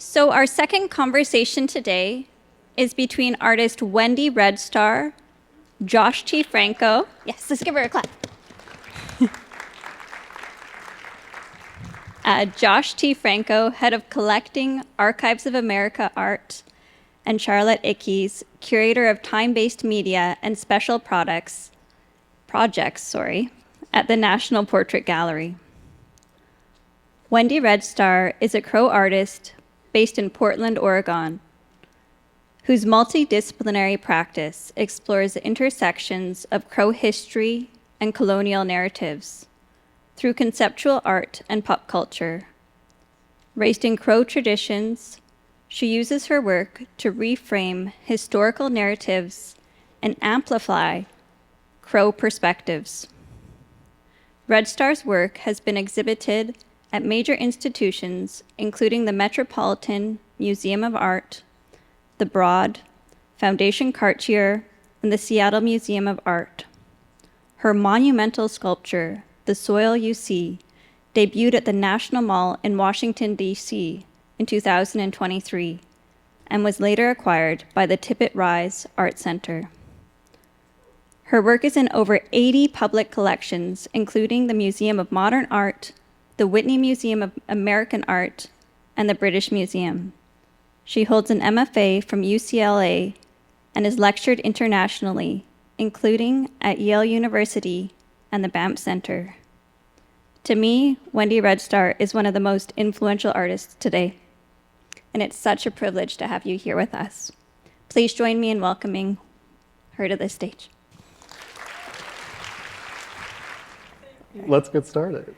So our second conversation today is between artist Wendy Redstar, Josh T. Franco. Yes, let's give her a clap. Josh T. Franco, head of collecting, Archives of America Art, and Charlotte Ickes, curator of time-based media and special projects, at the National Portrait Gallery. Wendy Redstar is a Crow artist based in Portland, Oregon, whose multidisciplinary practice explores the intersections of Crow history and colonial narratives through conceptual art and pop culture. Raised in Crow traditions, she uses her work to reframe historical narratives and amplify Crow perspectives. Redstar's work has been exhibited at major institutions, including the Metropolitan Museum of Art, the Broad, Foundation Cartier, and the Seattle Museum of Art. Her monumental sculpture, The Soil You See, debuted at the National Mall in Washington, D.C. in 2023, and was later acquired by the Tippett Rise Art Center. Her work is in over 80 public collections, including the Museum of Modern Art, the Whitney Museum of American Art, and the British Museum. She holds an MFA from UCLA and has lectured internationally, including at Yale University and the Banff Center. To me, Wendy Redstar is one of the most influential artists today, and it's such a privilege to have you here with us. Please join me in welcoming her to the stage. Let's get started.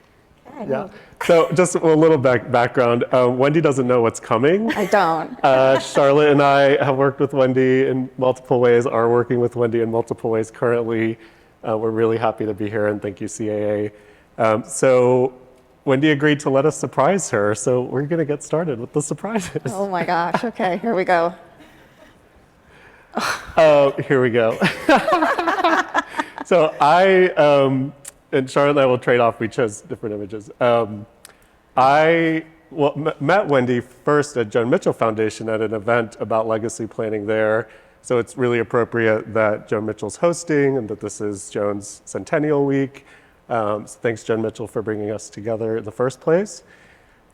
Yeah. So just a little background. Wendy doesn't know what's coming. I don't. Charlotte and I have worked with Wendy in multiple ways, are working with Wendy in multiple ways currently. We're really happy to be here, and thank you, CAA. So Wendy agreed to let us surprise her, so we're going to get started with the surprises. Oh my gosh. Okay, here we go. Here we go. So and Charlotte and I will trade off. We chose different images. I met Wendy first at Joan Mitchell Foundation at an event about legacy planning there. So it's really appropriate that Joan Mitchell's hosting and that this is Joan's Centennial Week. So thanks, Joan Mitchell, for bringing us together in the first place.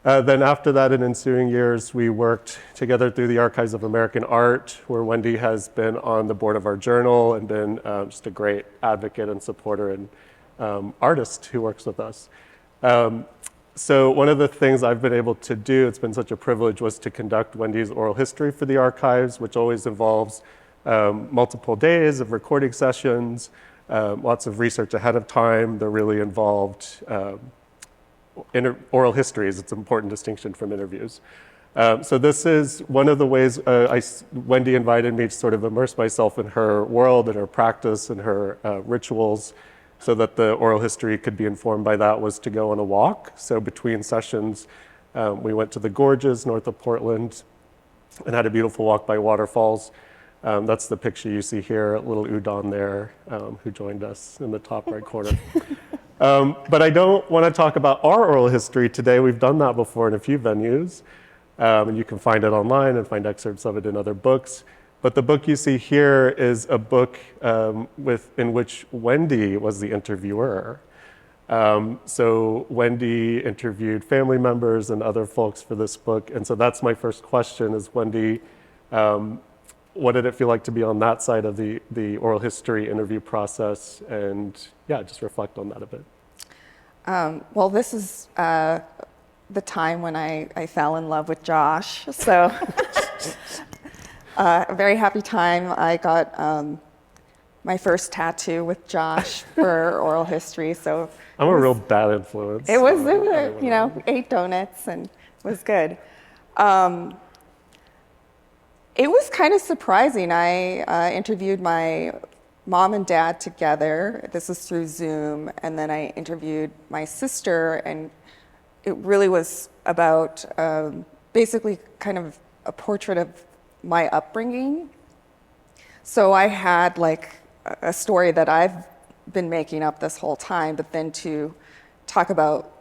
Then after that, in ensuing years, we worked together through the Archives of American Art, where Wendy has been on the board of our journal and been just a great advocate and supporter and artist who works with us. So one of the things I've been able to do, it's been such a privilege, was to conduct Wendy's oral history for the archives, which always involves multiple days of recording sessions, lots of research ahead of time. They're really involved oral histories. It's an important distinction from interviews. So this is one of the ways Wendy invited me to sort of immerse myself in her world and her practice and her rituals, so that the oral history could be informed by that, was to go on a walk. So between sessions, we went to the gorges north of Portland and had a beautiful walk by waterfalls. That's the picture you see here, little Udon there, who joined us in the top right corner. But I don't want to talk about our oral history today. We've done that before in a few venues, and you can find it online and find excerpts of it in other books. But the book you see here is a book in which Wendy was the interviewer. So Wendy interviewed family members and other folks for this book. And so that's my first question is, Wendy, what did it feel like to be on that side of the oral history interview process? And yeah, just reflect on that a bit. Well, this is the time when I fell in love with Josh. So a very happy time. I got my first tattoo with Josh for oral history. So I'm a real bad influence. It was, ate donuts and it was good. It was kind of surprising. I interviewed my mom and dad together. This was through Zoom. And then I interviewed my sister, and it really was about basically kind of a portrait of my upbringing. So I had like a story that I've been making up this whole time, but then to talk about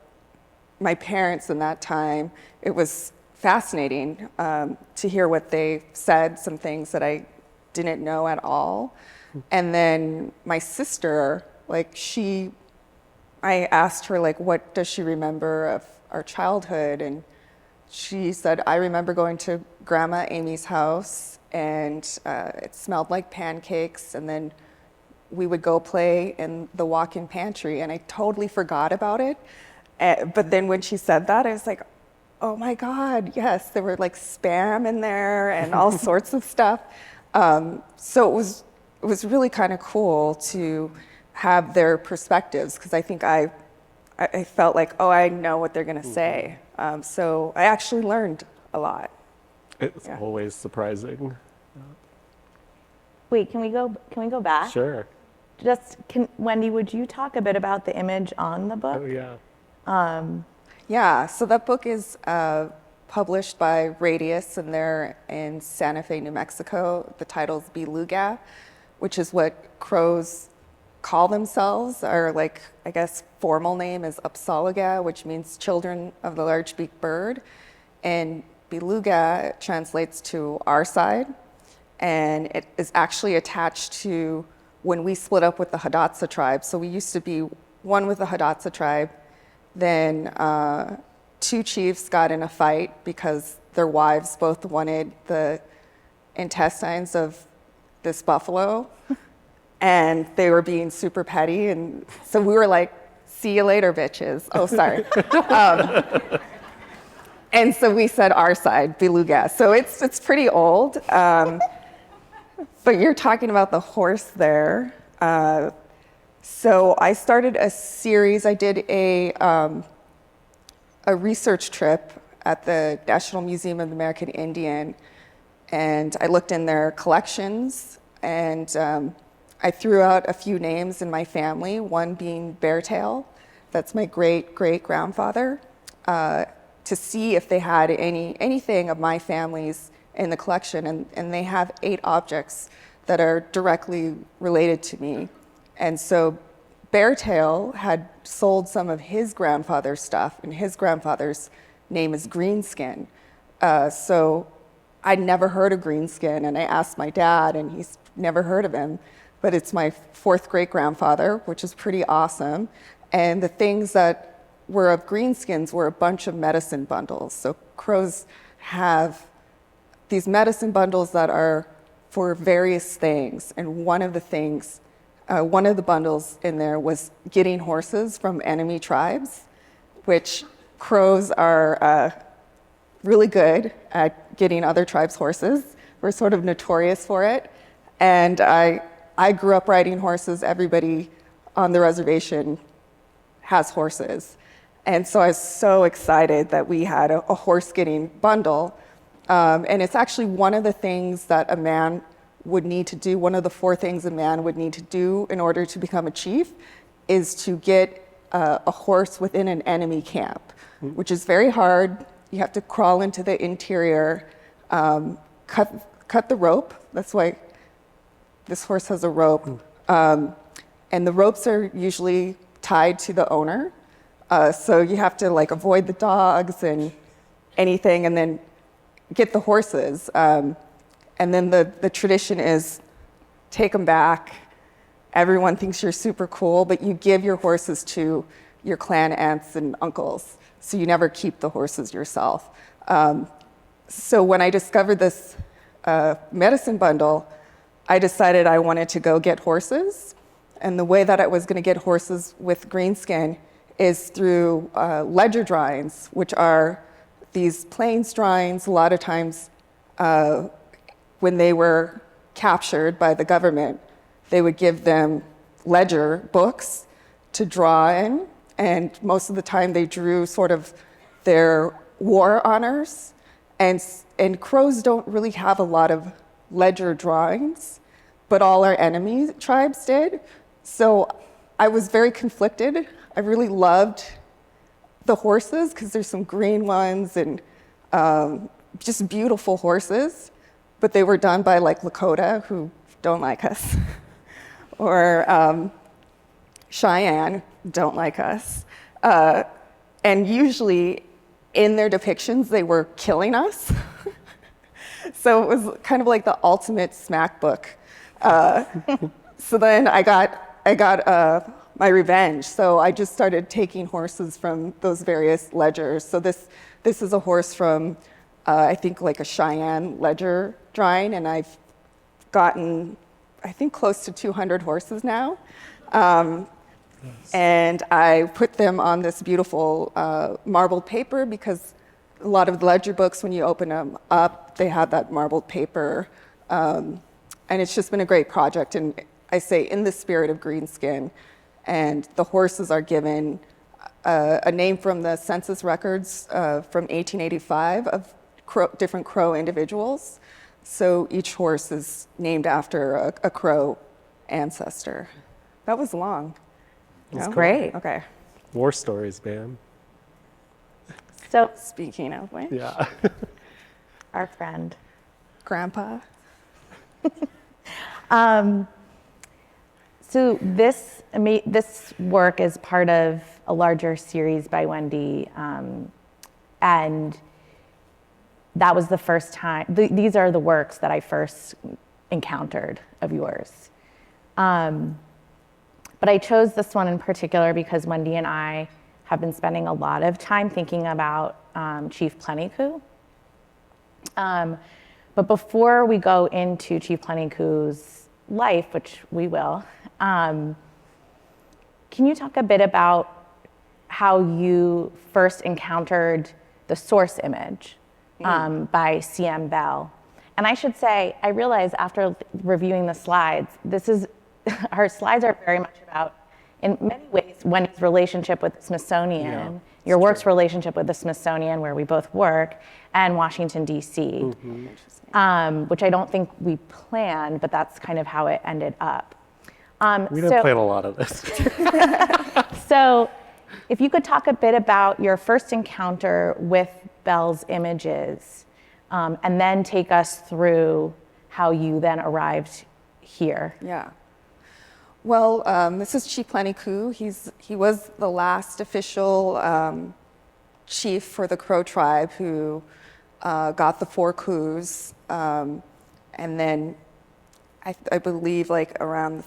my parents in that time, it was fascinating to hear what they said, some things that I didn't know at all. And then my sister, I asked her, what does she remember of our childhood? And she said, I remember going to Grandma Amy's house, and it smelled like pancakes, and then we would go play in the walk-in pantry, and I totally forgot about it. But then when she said that, I was like, oh my God, yes, there were Spam in there and all sorts of stuff. So it was really kind of cool to have their perspectives, because I think I felt like, oh, I know what they're going to say. So I actually learned a lot. It's always surprising. Wait, can we go back? Sure. Wendy, would you talk a bit about the image on the book? Oh, yeah. Yeah, so that book is published by Radius, and they're in Santa Fe, New Mexico. The title's Beluga, which is what crows call themselves. Our, I guess, formal name is Upsalaga, which means children of the large-beaked bird. And Beluga translates to our side, and it is actually attached to when we split up with the Hidatsa tribe. So we used to be one with the Hidatsa tribe. Then two chiefs got in a fight because their wives both wanted the intestines of this buffalo, and they were being super petty. And so we were like, see you later, bitches. Oh, sorry. And so we said our side, Beluga. So it's pretty old. But you're talking about the horse there. So I started a series. I did a research trip at the National Museum of the American Indian, and I looked in their collections, and I threw out a few names in my family, one being Beartail. That's my great-great-grandfather, to see if they had anything of my family's in the collection, and they have 8 objects that are directly related to me. And so Beartail had sold some of his grandfather's stuff, and his grandfather's name is Greenskin. So I'd never heard of Greenskin, and I asked my dad, and he's never heard of him. But it's my 4th great-grandfather, which is pretty awesome. And the things that were of Greenskins were a bunch of medicine bundles. So crows have these medicine bundles that are for various things. And one of the bundles in there was getting horses from enemy tribes, which crows are really good at getting other tribes' horses. We're sort of notorious for it. And I grew up riding horses. Everybody on the reservation has horses. And so I was so excited that we had a horse-getting bundle. And it's actually one of the things that a man would need to do, one of the 4 things a man would need to do in order to become a chief, is to get a horse within an enemy camp, which is very hard. You have to crawl into the interior, cut the rope. That's why this horse has a rope. And the ropes are usually tied to the owner. So you have to avoid the dogs and anything, and then get the horses. And then the tradition is take them back. Everyone thinks you're super cool, but you give your horses to your clan aunts and uncles. So you never keep the horses yourself. So when I discovered this medicine bundle, I decided I wanted to go get horses. And the way that I was going to get horses with Greenskin is through ledger drawings, which are these plains drawings. A lot of times when they were captured by the government, they would give them ledger books to draw in. And most of the time they drew sort of their war honors. And crows don't really have a lot of ledger drawings, but all our enemy tribes did. So I was very conflicted. I really loved the horses because there's some green ones and just beautiful horses, but they were done by Lakota, who don't like us, or Cheyenne, don't like us. And usually in their depictions, they were killing us. So it was kind of like the ultimate smack book. So then I got my revenge. So I just started taking horses from those various ledgers. So this is a horse from, I think, like a Cheyenne ledger drawing, and I've gotten, I think, close to 200 horses now. And I put them on this beautiful marbled paper, because a lot of the ledger books, when you open them up, they have that marbled paper. And it's just been a great project. And I say, in the spirit of greenskin. And the horses are given a name from the census records from 1885 of different Crow individuals. So each horse is named after a Crow ancestor. That was long. That's No? great. Okay. War stories, man. So Speaking of, wait, Yeah. our friend. Grandpa. So this work is part of a larger series by Wendy, and that was the first time. These are the works that I first encountered of yours. But I chose this one in particular because Wendy and I have been spending a lot of time thinking about Chief Plentycoo. But before we go into Chief Plentycoo's life, which we will, can you talk a bit about how you first encountered the source image by C.M. Bell? And I should say, I realized after reviewing the slides, our slides are very much about, in many ways, Wendy's relationship with the Smithsonian, your work's relationship with the Smithsonian, where we both work, and Washington, D.C., which I don't think we planned, but that's kind of how it ended up. We didn't plan a lot of this. So if you could talk a bit about your first encounter with Bell's images, and then take us through how you then arrived here. Yeah. Well, this is Chief Plentycoo. He was the last official chief for the Crow tribe who got the 4 coups. And then I believe like around the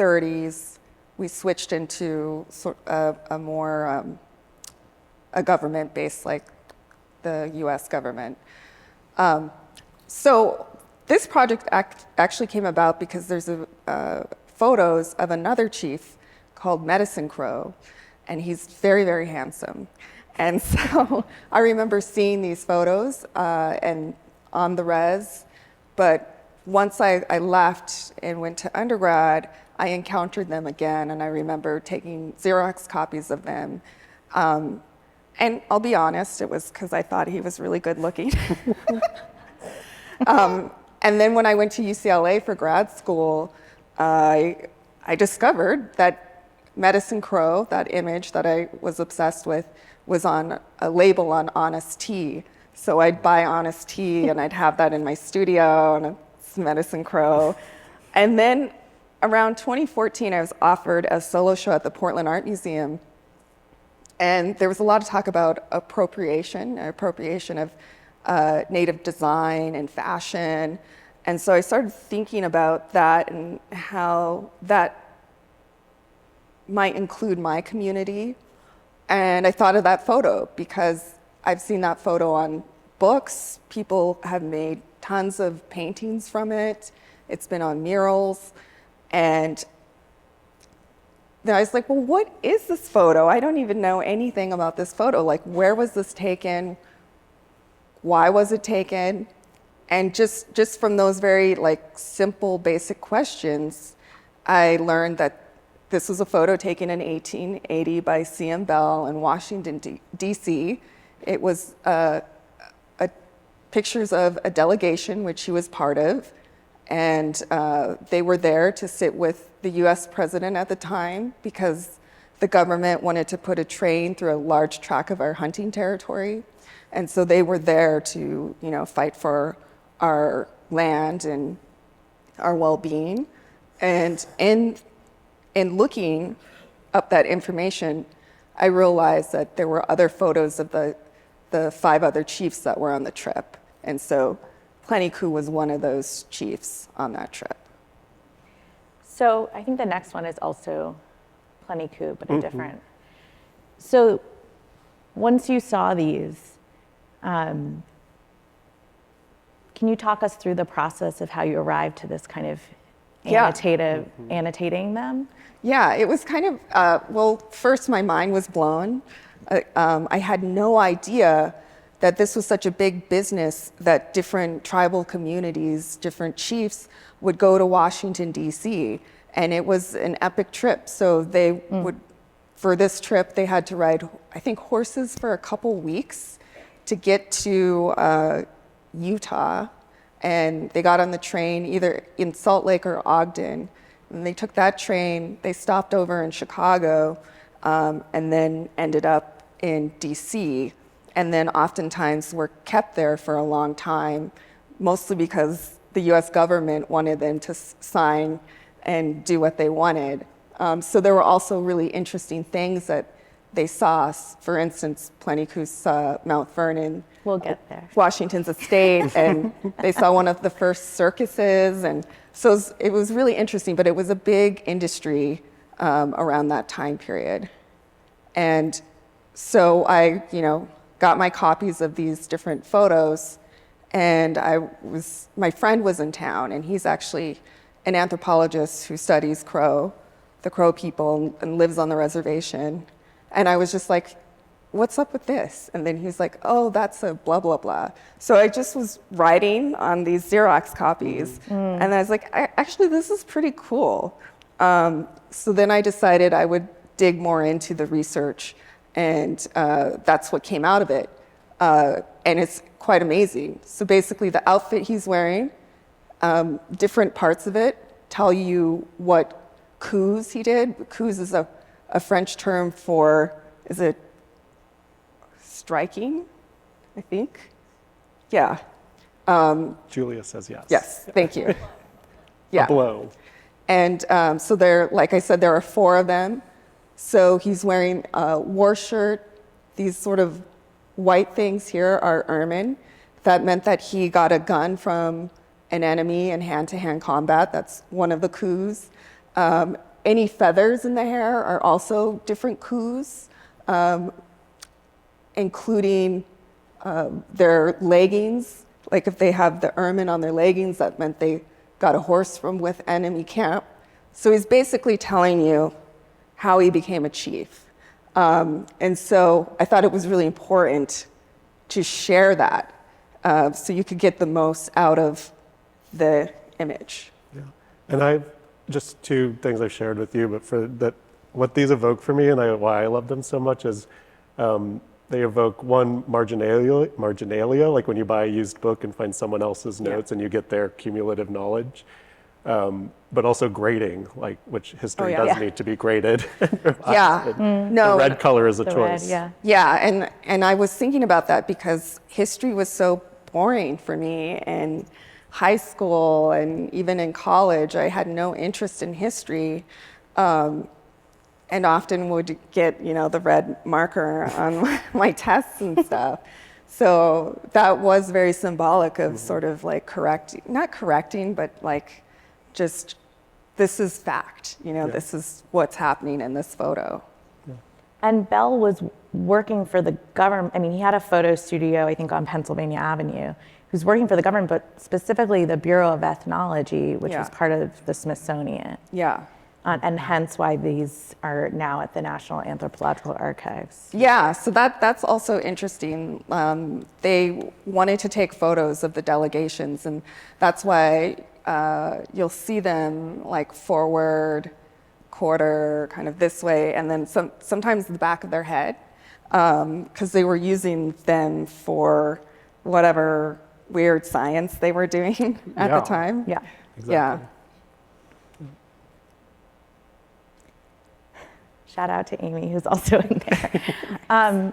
30s, we switched into sort of a more a government based like the US government. So this project actually came about because there's photos of another chief called Medicine Crow, and he's very, very handsome. And so I remember seeing these photos and on the res, but once I left and went to undergrad, I encountered them again, and I remember taking Xerox copies of them. And I'll be honest, it was because I thought he was really good looking. And then when I went to UCLA for grad school, I discovered that Medicine Crow, that image that I was obsessed with, was on a label on Honest Tea. So I'd buy Honest Tea and I'd have that in my studio, and it's Medicine Crow. And then around 2014, I was offered a solo show at the Portland Art Museum. And there was a lot of talk about appropriation of native design and fashion. And so I started thinking about that and how that might include my community. And I thought of that photo because I've seen that photo on books. People have made tons of paintings from it. It's been on murals. And then I was like, well, what is this photo? I don't even know anything about this photo. Like, where was this taken? Why was it taken? And just from those very like simple, basic questions, I learned that this was a photo taken in 1880 by C.M. Bell in Washington, D.C. It was pictures of a delegation which he was part of, and they were there to sit with the U.S. president at the time because the government wanted to put a train through a large tract of our hunting territory. And so they were there to, fight for our land and our well-being. And in looking up that information, I realized that there were other photos of the the 5 other chiefs that were on the trip. And so Plenty-Coup was one of those chiefs on that trip. So I think the next one is also Plenty-Coup, but a different. So once you saw these, can you talk us through the process of how you arrived to this kind of annotating them? Yeah, it was kind of, well, first my mind was blown. I had no idea that this was such a big business that different tribal communities, different chiefs would go to Washington, D.C. And it was an epic trip. So they would, for this trip, they had to ride, I think, horses for a couple weeks to get to Utah. And they got on the train either in Salt Lake or Ogden. And they took that train, they stopped over in Chicago, and then ended up in D.C. And then oftentimes were kept there for a long time, mostly because the US government wanted them to sign and do what they wanted. So there were also really interesting things that they saw. For instance, Plenty-Coup saw Mount Vernon. We'll get there. Washington's estate, and they saw one of the first circuses. And so it was really interesting, but it was a big industry around that time period. And so I, got my copies of these different photos, and my friend was in town, and he's actually an anthropologist who studies the Crow people, and lives on the reservation. And I was just like, what's up with this? And then he was like, oh, that's a blah, blah, blah. So I just was writing on these Xerox copies, and I was like, actually, this is pretty cool. So then I decided I would dig more into the research, and that's what came out of it. And it's quite amazing. So basically, the outfit he's wearing, different parts of it tell you what coups he did. Coups is a French term for, is it striking, I think? Yeah. Julia says yes. Yes, thank you. Yeah. A blow. And so like I said, there are 4 of them. So he's wearing a war shirt. These sort of white things here are ermine. That meant that he got a gun from an enemy in hand-to-hand combat. That's one of the coups. Any feathers in the hair are also different coups, including their leggings. Like if they have the ermine on their leggings, that meant they got a horse from with enemy camp. So he's basically telling you how he became a chief. And so I thought it was really important to share that so you could get the most out of the image. Yeah. And I've just 2 things I've shared with you, but for that, what these evoke for me and why I love them so much is they evoke one, marginalia, like when you buy a used book and find someone else's notes and you get their cumulative knowledge. But also grading, which history does need to be graded. Yeah, no. The red color is a choice. Red, yeah. Yeah, and I was thinking about that because history was so boring for me in high school and even in college. I had no interest in history, and often would get the red marker on my tests and stuff. So that was very symbolic of sort of like not correcting, but like just, this is fact, this is what's happening in this photo. Yeah. And Bell was working for the government. I mean, he had a photo studio, I think, on Pennsylvania Avenue. He was working for the government, but specifically the Bureau of Ethnology, which was part of the Smithsonian. Yeah. And hence why these are now at the National Anthropological Archives. Yeah, so that's also interesting. They wanted to take photos of the delegations, and that's why you'll see them like forward, quarter, kind of this way, and then sometimes the back of their head, because they were using them for whatever weird science they were doing at the time. Yeah. Exactly. Yeah. Shout out to Amy, who's also in there.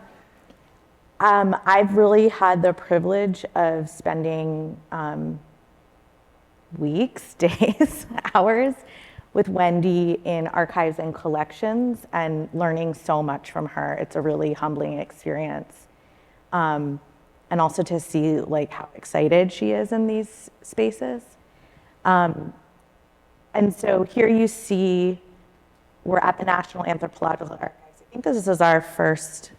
I've really had the privilege of spending weeks, days, hours with Wendy in archives and collections and learning so much from her. It's a really humbling experience. and also to see like how excited she is in these spaces. And so here you see, we're at the National Anthropological Archives. I think this is our first,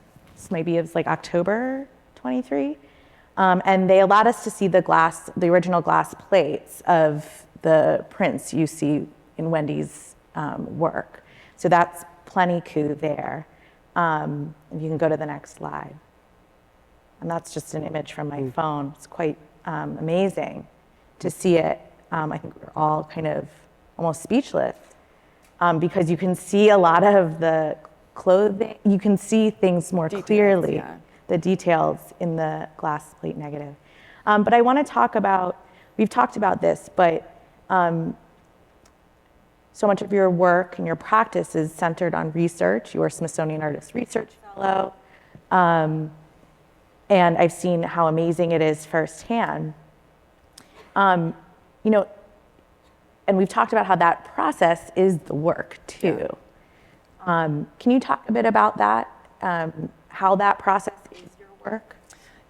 maybe it was like October 23. And they allowed us to see the original glass plates of the prints you see in Wendy's work. So that's Plenty Coup there. And you can go to the next slide. And that's just an image from my phone. It's quite amazing to see it. I think we're all kind of almost speechless because you can see a lot of the clothing. You can see things more clearly, yeah. The details in the glass plate negative. But I want to talk about, we've talked about this, but so much of your work and your practice is centered on research. You're a Smithsonian Artist Research Fellow. And I've seen how amazing it is firsthand. You know, and we've talked about how that process is the work too. Yeah. Can you talk a bit about that? How that process is your work?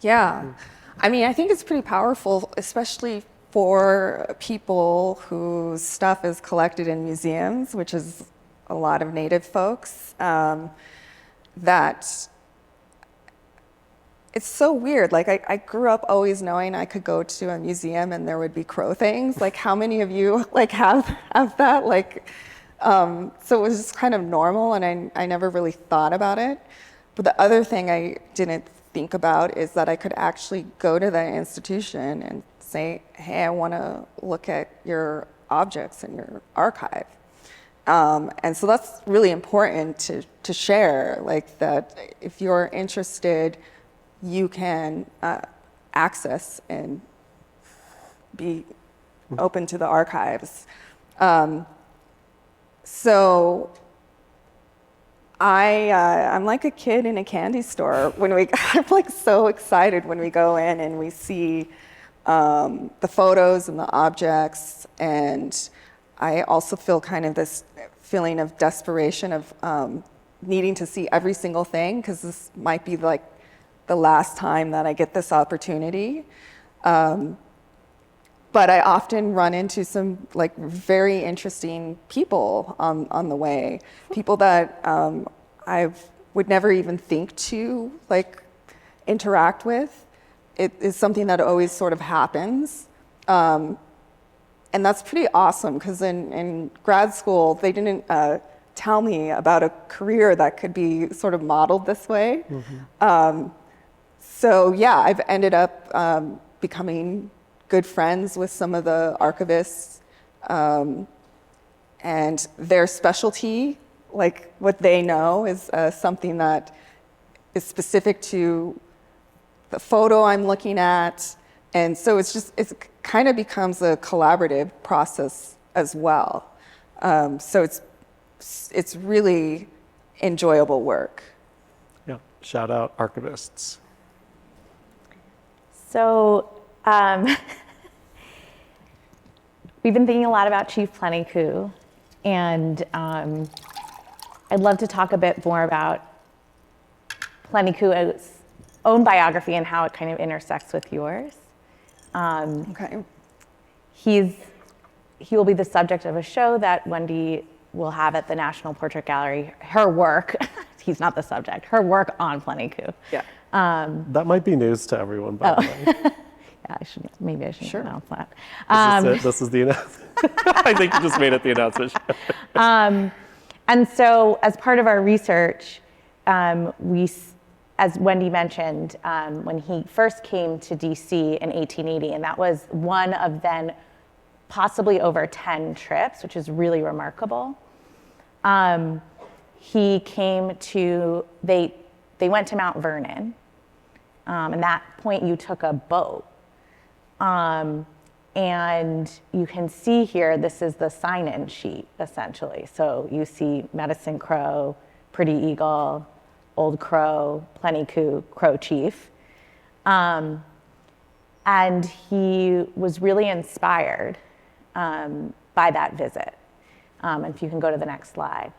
Yeah, I mean, I think it's pretty powerful, especially for people whose stuff is collected in museums, which is a lot of Native folks, that it's so weird. Like I grew up always knowing I could go to a museum and there would be crow things. Like how many of you like have that? Like, so it was just kind of normal and I never really thought about it. But the other thing I didn't think about is that I could actually go to that institution and say, hey, I want to look at your objects in your archive. And so that's really important to share, like that if you're interested, you can access and be open to the archives. So I'm like a kid in a candy store when I'm like so excited when we go in and we see the photos and the objects, and I also feel kind of this feeling of desperation of needing to see every single thing because this might be like the last time that I get this opportunity. But I often run into some like very interesting people on the way, people that I would never even think to like interact with. It is something that always sort of happens. And that's pretty awesome because in grad school, they didn't tell me about a career that could be sort of modeled this way. Mm-hmm. So yeah, I've ended up becoming good friends with some of the archivists, and their specialty, like what they know, is something that is specific to the photo I'm looking at, and so it kind of becomes a collaborative process as well. So it's really enjoyable work. Yeah, shout out archivists. So we've been thinking a lot about Chief Plenty Coup, and I'd love to talk a bit more about Plenty Coup's own biography and how it kind of intersects with yours. Okay. He will be the subject of a show that Wendy will have at the National Portrait Gallery. Her work, he's not the subject, her work on Plenty Coup. Yeah. That might be news to everyone, by the way. Yeah, maybe I shouldn't announce that. This is the announcement. I think you just made it the announcement. And so as part of our research, as Wendy mentioned, when he first came to DC in 1880, and that was one of then possibly over 10 trips, which is really remarkable. He came to, they went to Mount Vernon. And that point you took a boat. And you can see here, this is the sign-in sheet, essentially. So you see Medicine Crow, Pretty Eagle, Old Crow, Plenty Coup, Crow Chief. And he was really inspired by that visit. If you can go to the next slide.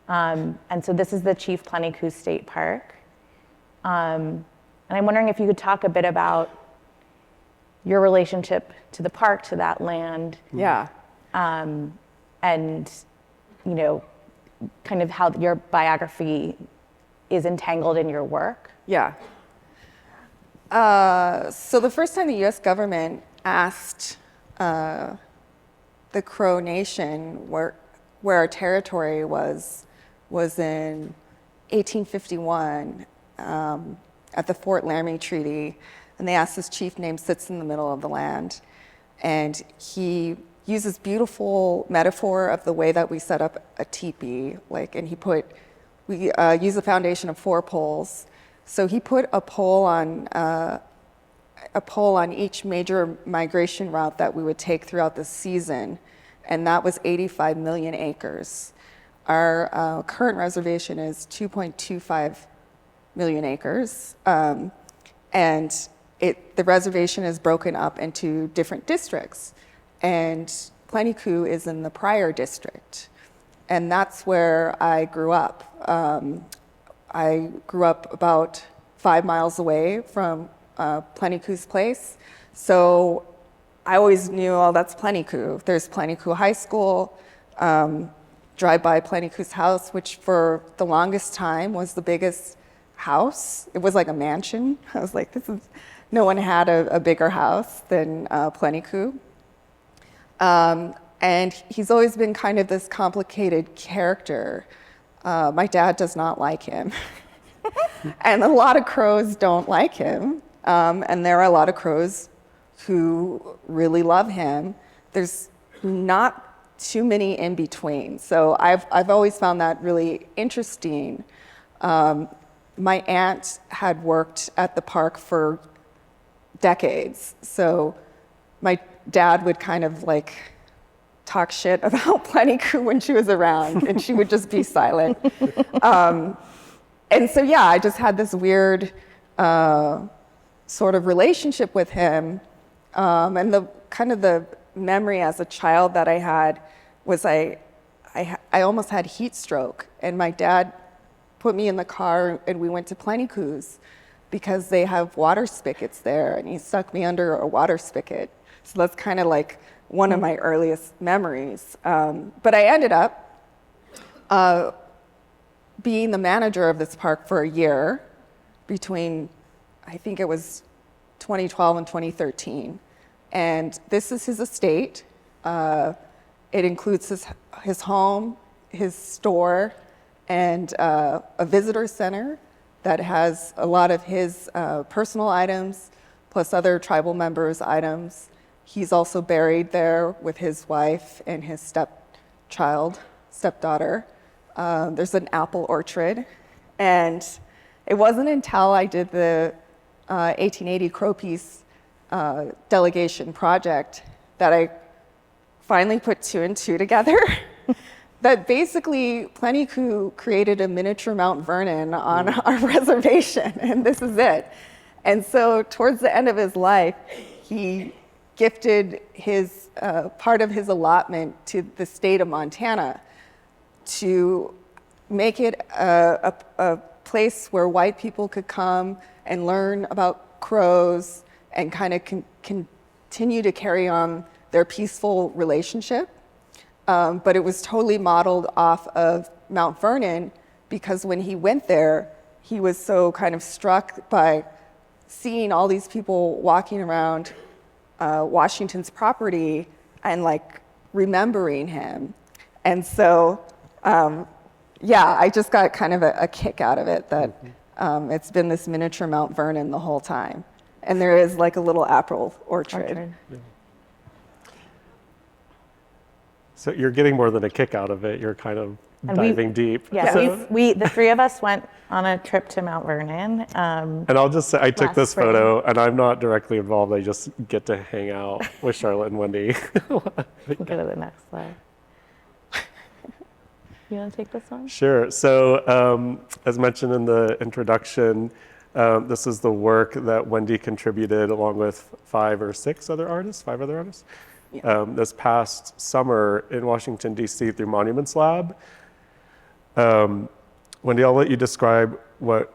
And so this is the Chief Plenty Coup State Park. And I'm wondering if you could talk a bit about your relationship to the park, to that land, Yeah. and, you know, kind of how your biography is entangled in your work. Yeah. So the first time the U.S. government asked the Crow Nation where our territory was in 1851 at the Fort Laramie Treaty, and they asked this chief named sits in the middle of the land, and he uses beautiful metaphor of the way that we set up a teepee, and we use a foundation of 4 poles. So he put a pole on each major migration route that we would take throughout the season, and that was 85 million acres. Our current reservation is 2.25 million acres, and the reservation is broken up into different districts, and Plenty-Coup is in the Pryor district, and that's where I grew up. I grew up about 5 miles away from Plenty-Coup's place, so I always knew, oh, that's Plenty-Coup. There's Plenty-Coup High School. Drive by Plenty-Coup's house, which for the longest time was the biggest house. It was like a mansion. I was like, no one had a bigger house than Plenty-Coup. And he's always been kind of this complicated character. My dad does not like him. And a lot of Crows don't like him. And there are a lot of Crows who really love him. There's not too many in between. So I've always found that really interesting. My aunt had worked at the park for decades. So my dad would kind of talk shit about Plenty-Coup when she was around, and she would just be silent. And so, yeah, I just had this weird sort of relationship with him. And the memory as a child that I had was I almost had heat stroke, and my dad put me in the car and we went to Plenty-Coup's because they have water spigots there, and he stuck me under a water spigot. So that's kind of one of my earliest memories. But I ended up being the manager of this park for a year between, I think it was 2012 and 2013. And this is his estate. It includes his home, his store, and a visitor center that has a lot of his personal items, plus other tribal members' items. He's also buried there with his wife and his stepdaughter. There's an apple orchard. And it wasn't until I did the 1880 Crow Peace delegation project that I finally put 2 and 2 together. That basically Plenty-Coup created a miniature Mount Vernon on our reservation, and this is it. And so towards the end of his life, he gifted his part of his allotment to the state of Montana to make it a place where white people could come and learn about crows and kind of continue to carry on their peaceful relationship. But it was totally modeled off of Mount Vernon, because when he went there, he was so kind of struck by seeing all these people walking around Washington's property and remembering him. And so, yeah, I just got kind of a kick out of it that it's been this miniature Mount Vernon the whole time. And there is a little apple orchard. Yeah. So you're getting more than a kick out of it. You're kind of diving deep. Yeah, So- we the 3 of us went on a trip to Mount Vernon. And I'll just say, I took last this spring. photo, and I'm not directly involved. I just get to hang out with Charlotte and Wendy. We'll go to the next slide. You want to take this one? Sure. So as mentioned in the introduction, this is the work that Wendy contributed along with 5 or 6 other artists, 5 other artists, this past summer in Washington, D.C. through Monuments Lab. Wendy, I'll let you describe what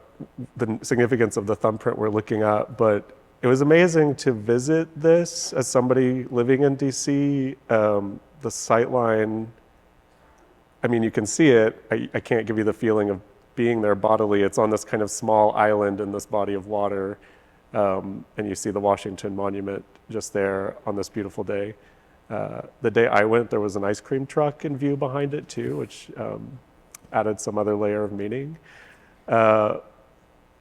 the significance of the thumbprint we're looking at, but it was amazing to visit this as somebody living in DC. The sightline, I mean, you can see it. I can't give you the feeling of being there bodily. It's on this kind of small island in this body of water, and you see the Washington Monument just there on this beautiful day. The day I went, there was an ice cream truck in view behind it too, which added some other layer of meaning.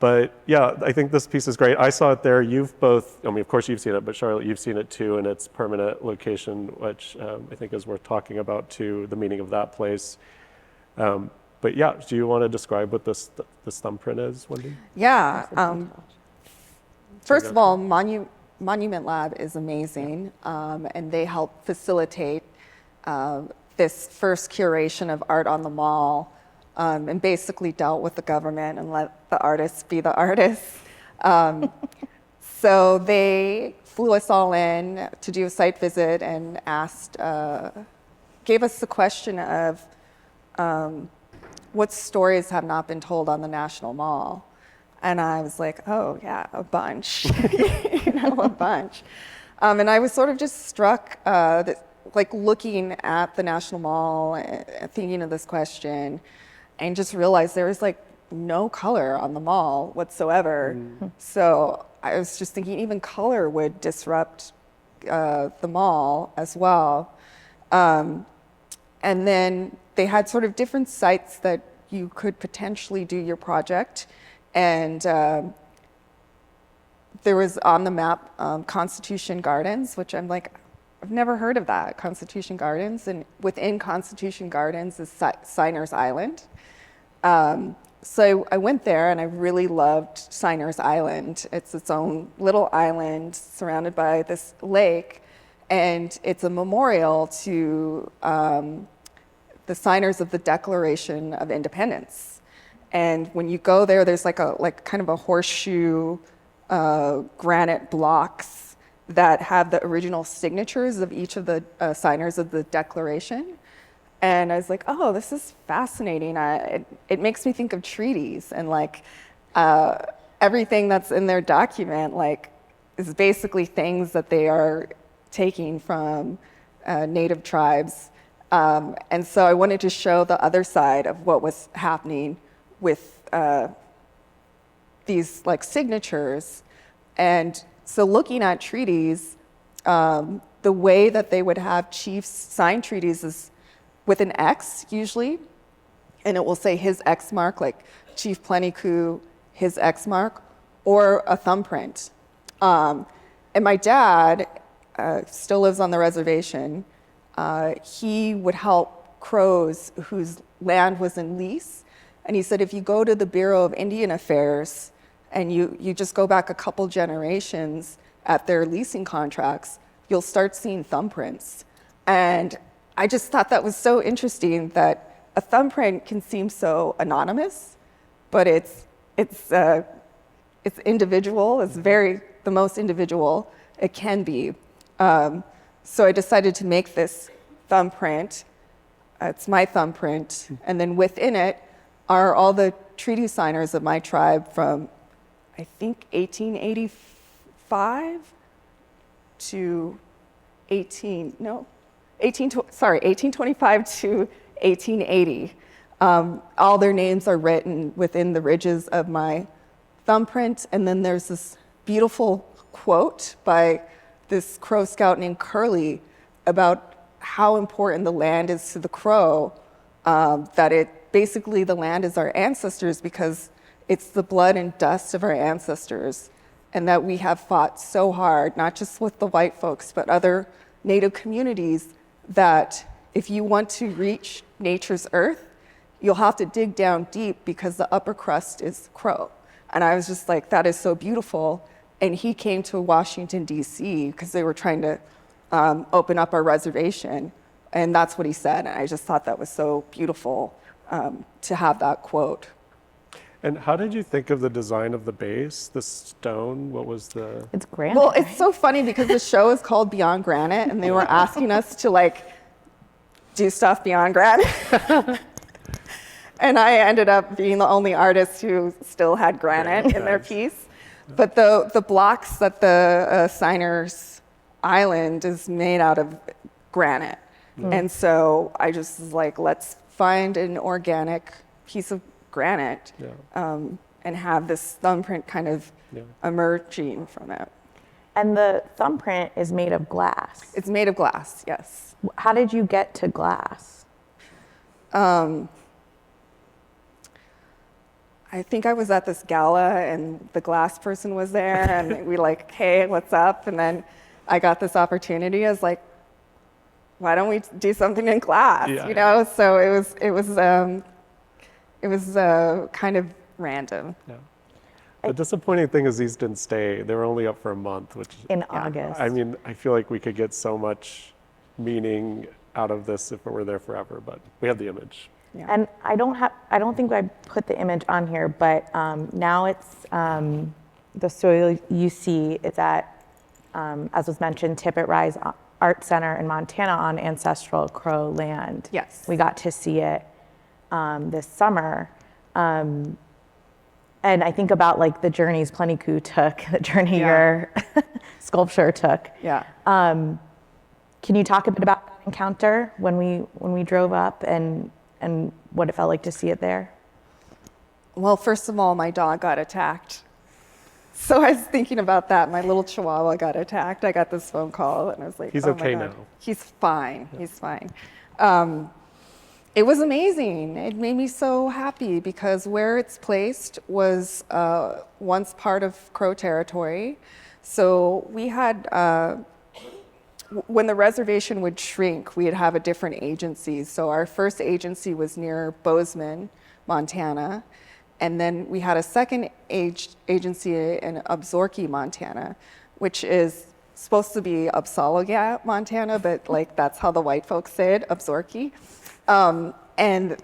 But yeah, I think this piece is great. I saw it there. You've both, I mean, of course you've seen it, but Charlotte, you've seen it too in its permanent location, which I think is worth talking about too, the meaning of that place. But yeah, do you want to describe what this thumbprint is, Wendy? Yeah. First of all, Monument Lab is amazing, and they help facilitate this first curation of art on the mall, and basically dealt with the government and let the artists be the artists. So they flew us all in to do a site visit and gave us the question of what stories have not been told on the National Mall. And I was like, oh yeah, a bunch, a bunch. And I was sort of just struck, like looking at the National Mall, thinking of this question, and just realized there was like no color on the mall whatsoever. So I was just thinking even color would disrupt the mall as well. And then they had sort of different sites that you could potentially do your project. And there was on the map Constitution Gardens, which I'm like, I've never heard of that, Constitution Gardens. And within Constitution Gardens is Signers Island. So I went there and I really loved Signers Island. It's its own little island surrounded by this lake. And it's a memorial to the signers of the Declaration of Independence. And when you go there, there's like kind of a horseshoe granite blocks that have the original signatures of each of the signers of the Declaration. And I was like, oh, this is fascinating. It makes me think of treaties and like everything that's in their document like is basically things that they are taking from native tribes. And so I wanted to show the other side of what was happening with these like signatures. And so looking at treaties, the way that they would have chiefs sign treaties is with an X usually, and it will say his X mark, like Chief Plentycoo, his X mark, or a thumbprint. And my dad still lives on the reservation. He would help Crows whose land was in lease. And he said, if you go to the Bureau of Indian Affairs and you just go back a couple generations at their leasing contracts, you'll start seeing thumbprints. And I just thought that was so interesting that a thumbprint can seem so anonymous, but it's individual. It's the most individual it can be. So I decided to make this thumbprint. It's my thumbprint, and then within it are all the treaty signers of my tribe from, I think, 1885 to 1825 to 1880. All their names are written within the ridges of my thumbprint, and then there's this beautiful quote by this Crow scout named Curly about how important the land is to the Crow, that basically the land is our ancestors because it's the blood and dust of our ancestors, and that we have fought so hard, not just with the white folks, but other Native communities, that if you want to reach nature's earth, you'll have to dig down deep because the upper crust is Crow. And I was just like, that is so beautiful. And he came to Washington, D.C. because they were trying to open up our reservation. And that's what he said. And I just thought that was so beautiful to have that quote. And how did you think of the design of the base, the stone? What was the... It's granite. Well, it's so funny because the show is called Beyond Granite, and they were asking us to like do stuff beyond granite. And I ended up being the only artist who still had granite in their piece. But the blocks that the signer's island is made out of granite. And so I just was like, let's find an organic piece of granite and have this thumbprint kind of emerging from it. And the thumbprint is made of glass. It's made of glass, yes. How did you get to glass? I think I was at this gala and the glass person was there and we like, hey, what's up? And then I got this opportunity. I was like, why don't we do something in glass? Yeah. You know, so it was kind of random. Yeah. The disappointing thing is these didn't stay. They were only up for a month, which In August. I mean, I feel like we could get so much meaning out of this if it were there forever, but we have the image. Yeah. And I don't think I put the image on here, but now it's the soil you see. It's at, as was mentioned, Tippett Rise Art Center in Montana on ancestral Crow land. Yes. We got to see it this summer. And I think about like the journeys Pleniku took, the journey your sculpture took. Yeah. Can you talk a bit about that encounter when we drove up and what it felt like to see it there? Well, first of all, my dog got attacked. So I was thinking about that. My little chihuahua got attacked. I got this phone call and I was like, He's oh okay my God. now. He's fine. Yeah. He's fine. It was amazing. It made me so happy because where it's placed was once part of Crow territory. So we had, when the reservation would shrink, we'd have a different agencies. So our first agency was near Bozeman, Montana. And then we had a second agency in Absaroka, Montana, which is supposed to be Upsalaga, Montana, but like that's how the white folks say it, Absaroka. And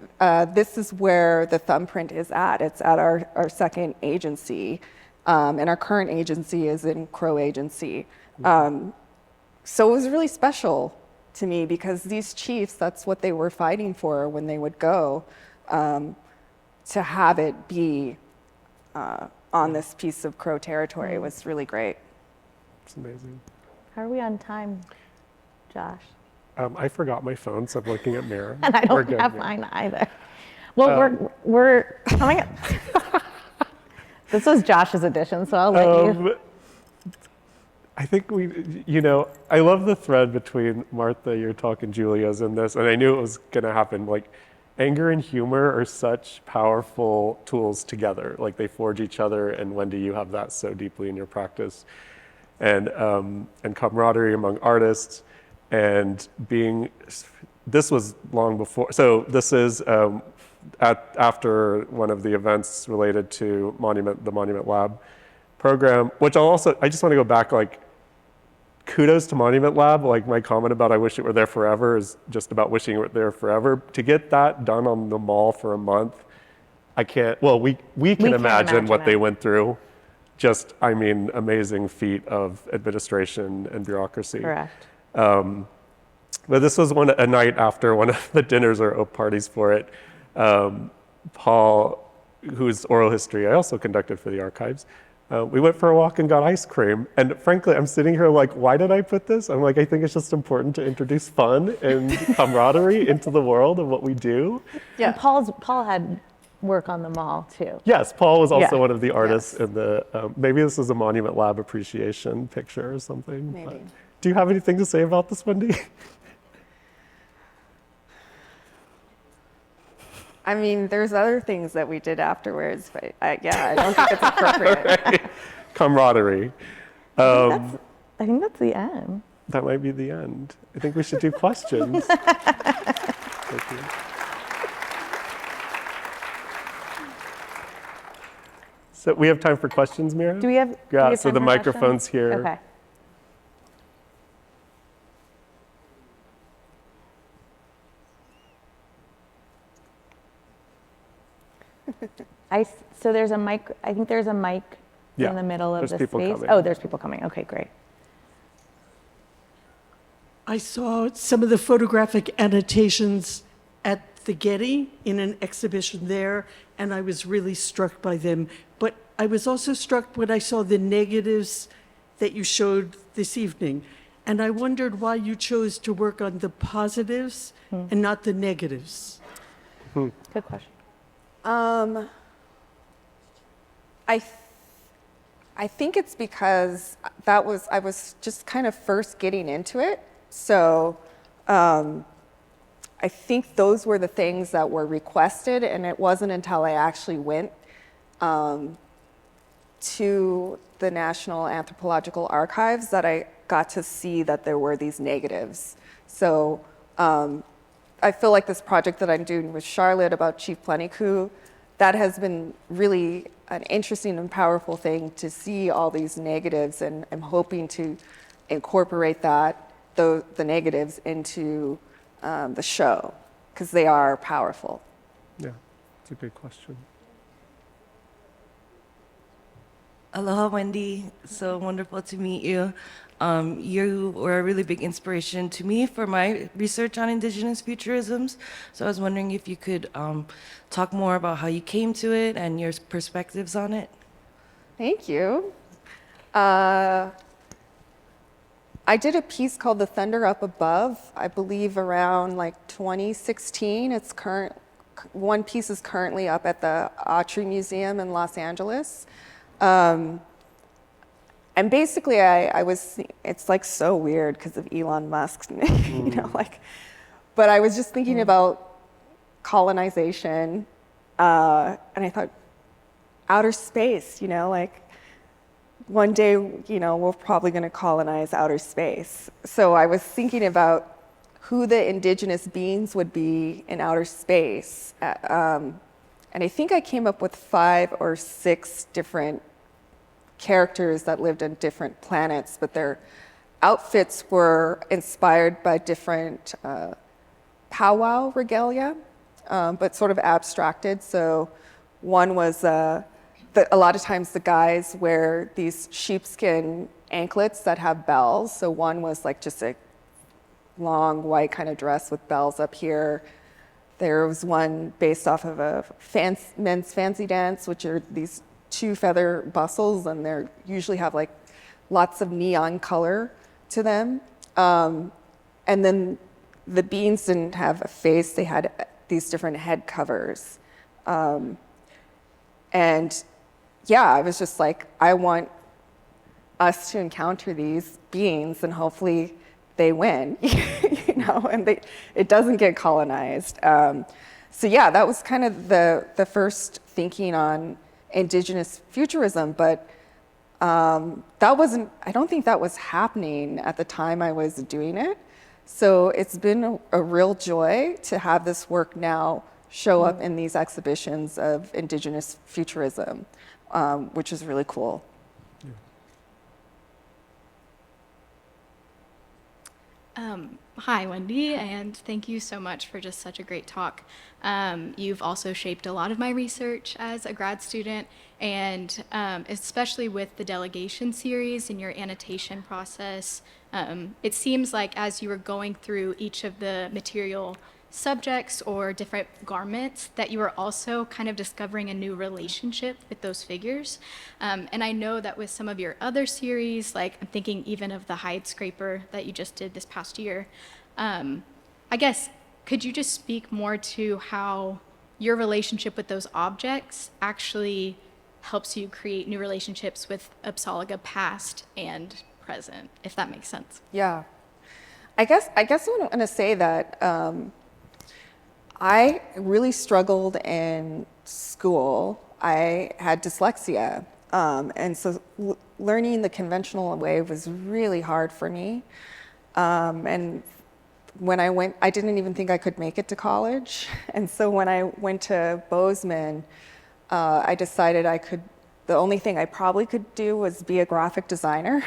this is where the thumbprint is at. It's at our second agency. And our current agency is in Crow Agency. So it was really special to me because these chiefs, that's what they were fighting for when they would go, to have it be on this piece of Crow territory was really great. It's amazing. How are we on time, Josh? I forgot my phone, so I'm looking at Mira. And I We're don't good, have Mira. mine either. Well, we're coming up. This was Josh's edition, so I'll let you. I think I love the thread between Martha, your talk, and Julia's in this, and I knew it was going to happen. Like, anger and humor are such powerful tools together. Like, they forge each other, and Wendy, you have that so deeply in your practice. And camaraderie among artists, and this was long before, so this is after one of the events related to the Monument Lab program, which I just want to go back, like, kudos to Monument Lab. Like, my comment about I wish it were there forever is just about wishing it were there forever. To get that done on the mall for a month, we can imagine what they went through. Just, I mean, amazing feat of administration and bureaucracy. Correct. But this was a night after one of the dinners or parties for it. Paul, whose oral history I also conducted for the archives, we went for a walk and got ice cream. And frankly, I'm sitting here like, why did I put this? I'm like, I think it's just important to introduce fun and camaraderie into the world of what we do. Yeah. And Paul had work on the mall too. Yes, Paul was also one of the artists in the, maybe this is a Monument Lab appreciation picture or something. Maybe. Do you have anything to say about this, Wendy? I mean, there's other things that we did afterwards, but I don't think it's appropriate. Right. Camaraderie. I think that's the end. That might be the end. I think we should do questions. Thank you. So we have time for questions, Mira? Do we have? Yeah, so the microphone's here. Okay. So there's a mic. I think there's a mic in the middle of the space. Coming. Oh, there's people coming. Okay, great. I saw some of the photographic annotations at the Getty in an exhibition there, and I was really struck by them. But I was also struck when I saw the negatives that you showed this evening. And I wondered why you chose to work on the positives and not the negatives. Good question. I think it's because I was just kind of first getting into it. So I think those were the things that were requested, and it wasn't until I actually went to the National Anthropological Archives that I got to see that there were these negatives. So I feel like this project that I'm doing with Charlotte about Chief Plenikou, that has been really an interesting and powerful thing to see all these negatives, and I'm hoping to incorporate the negatives into the show, because they are powerful. Yeah, it's a good question. Aloha, Wendy. So wonderful to meet you. You were a really big inspiration to me for my research on Indigenous futurisms. So I was wondering if you could talk more about how you came to it and your perspectives on it. Thank you. I did a piece called The Thunder Up Above, I believe around like 2016. One piece is currently up at the Autry Museum in Los Angeles. And basically it's like so weird because of Elon Musk, you know, but I was just thinking about colonization, and I thought outer space, you know, like one day, you know, we're probably going to colonize outer space. So I was thinking about who the indigenous beings would be in outer space. And I think I came up with 5 or 6 different characters that lived on different planets, but their outfits were inspired by different powwow regalia, but sort of abstracted. So one was, a lot of times the guys wear these sheepskin anklets that have bells. So one was like just a long white kind of dress with bells up here. There was one based off of a men's fancy dance, which are these 2 feather bustles, and they usually have like lots of neon color to them. And then the beans didn't have a face, they had these different head covers. And yeah, I was just like, I want us to encounter these beings and hopefully they win, you know, and it doesn't get colonized. So yeah, that was kind of the first thinking on Indigenous futurism, but I don't think that was happening at the time I was doing it. So it's been a real joy to have this work now show up in these exhibitions of Indigenous futurism, which is really cool. Hi, Wendy, and thank you so much for just such a great talk. You've also shaped a lot of my research as a grad student, and especially with the delegation series and your annotation process. It seems like as you were going through each of the material subjects or different garments, that you were also kind of discovering a new relationship with those figures. And I know that with some of your other series, like I'm thinking even of the hide scraper that you just did this past year, I guess, could you just speak more to how your relationship with those objects actually helps you create new relationships with Apsáalooke past and present, if that makes sense? Yeah. I guess I'm going to say that I really struggled in school. I had dyslexia, and so learning the conventional way was really hard for me. And when I went, I didn't even think I could make it to college. And so when I went to Bozeman, I decided the only thing I probably could do was be a graphic designer.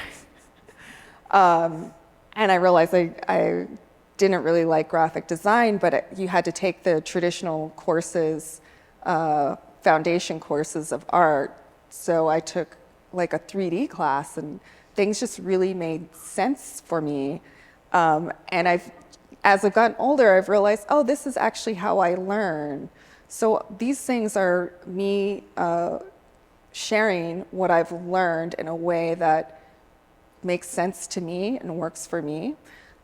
And I realized I didn't really like graphic design, but you had to take the traditional courses, foundation courses of art. So I took like a 3D class, and things just really made sense for me. And as I've gotten older, I've realized, oh, this is actually how I learn. So these things are me sharing what I've learned in a way that makes sense to me and works for me.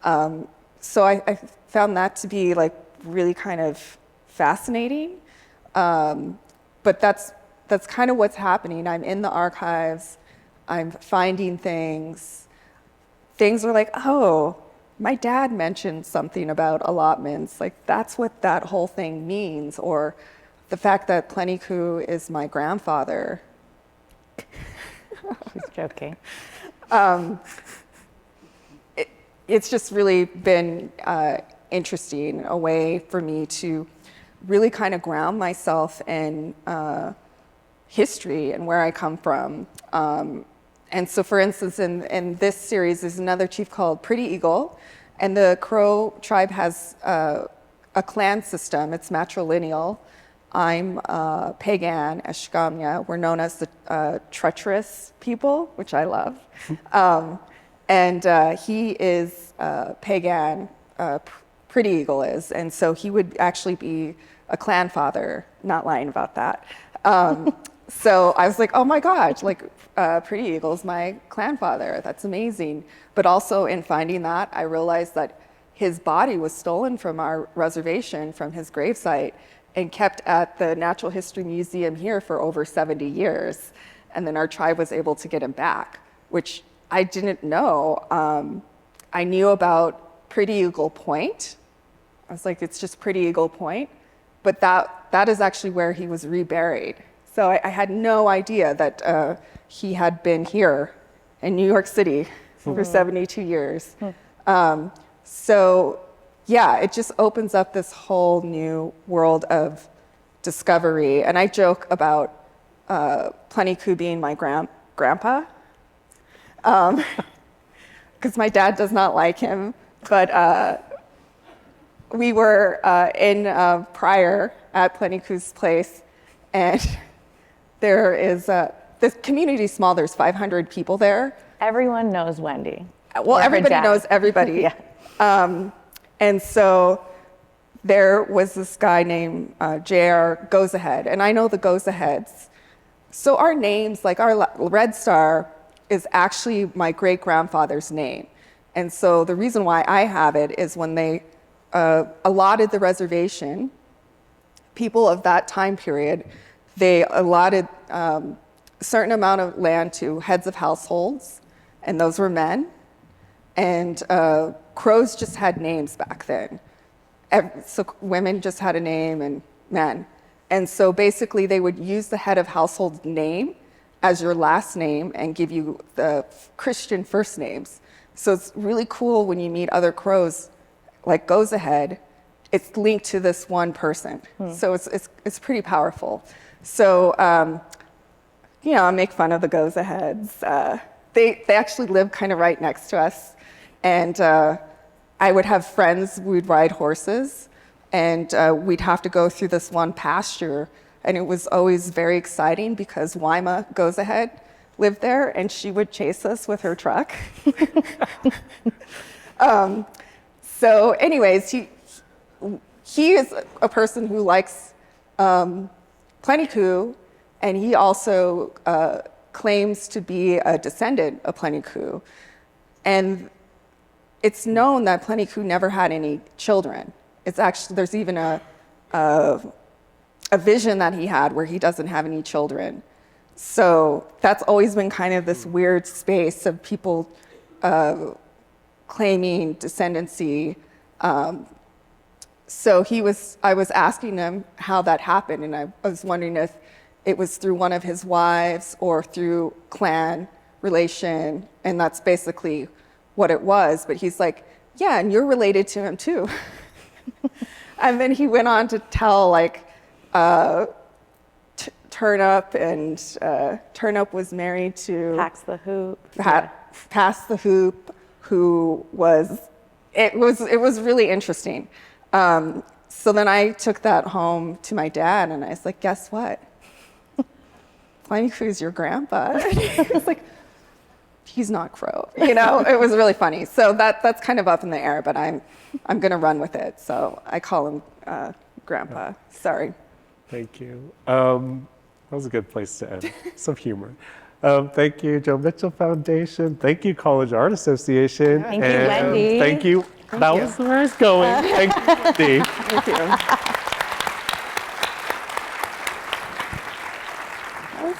So I found that to be like really kind of fascinating. But that's kind of what's happening. I'm in the archives, I'm finding things. Things are like, oh, my dad mentioned something about allotments. Like, that's what that whole thing means. Or the fact that Pleniku is my grandfather. She's joking. It's just really been interesting, a way for me to really kind of ground myself in history and where I come from. And so, for instance, in this series, there's another chief called Pretty Eagle, and the Crow tribe has a clan system. It's matrilineal. I'm Pagan, Eshkamya. We're known as the treacherous people, which I love. And he is Pagan, Pretty Eagle is, and so he would actually be a clan father. Not lying about that. So I was like, oh my gosh, like Pretty Eagle's my clan father. That's amazing. But also in finding that, I realized that his body was stolen from our reservation, from his gravesite, and kept at the Natural History Museum here for over 70 years. And then our tribe was able to get him back, which I didn't know. I knew about Pretty Eagle Point. I was like, it's just Pretty Eagle Point. But that is actually where he was reburied. So I had no idea that he had been here in New York City for 72 years. So yeah, it just opens up this whole new world of discovery. And I joke about Pleniku being my grandpa, because my dad does not like him. But we were in Pryor at Pleniku's place, and there is this community is small. There's 500 people there. Everyone knows Wendy. Well, everybody knows everybody. Yeah. And so there was this guy named J.R. Goes Ahead, and I know the Goes Aheads. So our names, like our Red Star, is actually my great-grandfather's name. And so the reason why I have it is when they allotted the reservation, people of that time period, they allotted a certain amount of land to heads of households, and those were men. And crows just had names back then. So women just had a name and men. And so basically they would use the head of household's name as your last name and give you the Christian first names. So it's really cool when you meet other crows, like Goes Ahead, it's linked to this one person. So it's pretty powerful. So, I make fun of the Goes Aheads. They actually live kind of right next to us. And I would have friends, we'd ride horses, and we'd have to go through this one pasture. And it was always very exciting because Wyma Goes Ahead lived there, and she would chase us with her truck. So anyways, he is a person who likes Pleniku, and he also claims to be a descendant of Pleniku. And it's known that Pleniku never had any children. It's actually, there's even a vision that he had where he doesn't have any children. So that's always been kind of this weird space of people claiming descendancy. So I was asking him how that happened, and I was wondering if it was through one of his wives or through clan relation, and that's basically what it was. But he's like, yeah, and you're related to him too. And then he went on to tell Turnup, and Turnup was married to Pax the Hoop. Pass the Hoop, who was, it was really interesting. So then I took that home to my dad, and I was like, guess what? Pleniku is your grandpa. He was like, he's not Crow. You know, it was really funny. So that's kind of up in the air, but I'm going to run with it. So I call him Grandpa. Sorry. Thank you. That was a good place to end. Some humor. Thank you, Joe Mitchell Foundation. Thank you, College Art Association. Thank you, And Wendy. Thank you. That was where I was going. Thank you, Wendy. Thank you. That was